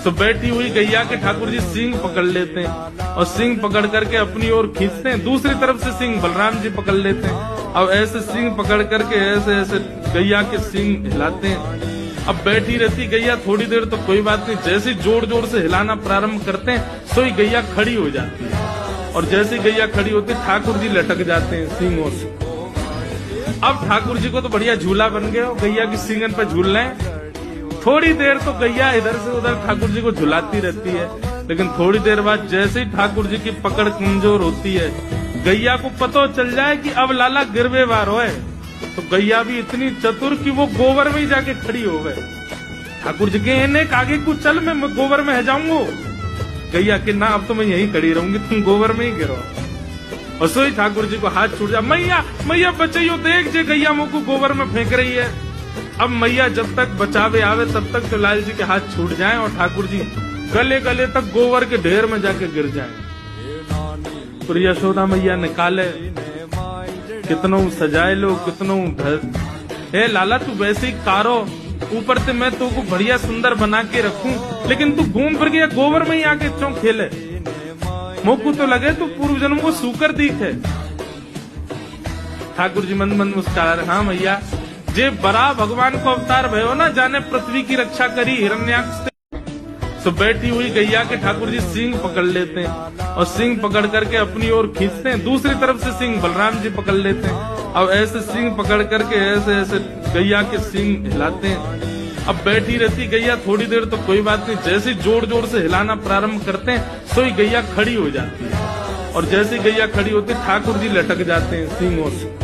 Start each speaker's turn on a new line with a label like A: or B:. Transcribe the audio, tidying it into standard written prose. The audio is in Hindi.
A: सो बैठी हुई गैया के ठाकुर जी सींग पकड़ लेते हैं और सींग पकड़ करके अपनी ओर खींचते हैं। दूसरी तरफ से सींग बलराम जी पकड़ लेते हैं। अब ऐसे सींग पकड़ करके ऐसे ऐसे गैया के सींग हिलाते हैं। अब बैठी रहती गैया थोड़ी देर तो कोई बात नहीं, जैसे जोर जोर से हिलाना प्रारंभ करते हैं सोई गैया खड़ी हो जाती है। और जैसे गैया खड़ी होती है ठाकुर जी लटक जाते हैं सींगों से। अब ठाकुर जी को तो बढ़िया झूला बन गया, गैया की सींगन पे झूल रहे हैं। थोड़ी देर तो गैया इधर से उधर ठाकुर जी को झुलाती रहती है, लेकिन थोड़ी देर बाद जैसे ही ठाकुर जी की पकड़ कमजोर होती है, गैया को पता चल जाए कि अब लाला गिरवे वार है, तो गैया भी इतनी चतुर कि वो गोबर में ही जाके खड़ी हो गए। ठाकुर जी के इन्हें आगे को चल, मैं गोबर में है जाऊंगा। गैया के ना अब तो मैं यहीं खड़ी रहूंगी, तुम गोबर में ही गिरो। और सोई ठाकुर जी को हाथ छूट जा, मैया मैया बचाइयो, देख जे गैया मुँह को गोबर में फेंक रही है। अब मैया जब तक बचावे आवे तब तक तो लाल जी के हाथ छूट जाएं और ठाकुर जी गले गले तक गोबर के ढेर में जाके गिर जाएं। तो यशोदा मैया निकाले, कितनों सजाए लो, कितनों हे लाला तू वैसे ही कारो, ऊपर से मैं तो को बढ़िया सुंदर बना के रखूं, लेकिन तू घूम फिर गया गोबर में ही आके क्यों खेले? मोकू तो लगे तू पूर्व जन्म को सूकर दिखे। ठाकुर जी मंद मंद मुस्कुरा रहे, हाँ मैया जे बड़ा भगवान को अवतार भयो ना, जाने पृथ्वी की रक्षा करी हिरण्याक्ष से। सो बैठी हुई गैया के ठाकुर जी सींग पकड़ लेते हैं और सींग पकड़ करके अपनी ओर खींचते हैं। दूसरी तरफ से सींग बलराम जी पकड़ लेते हैं। अब ऐसे सींग पकड़ करके ऐसे ऐसे गैया के सींग हिलाते हैं। अब बैठी रहती गैया थोड़ी देर तो कोई बात नहीं, जैसे जोर जोर से हिलाना प्रारंभ करते हैं सोई गैया खड़ी हो जाती है। और जैसे गैया खड़ी होती है ठाकुर जी लटक जाते हैं सींगों से।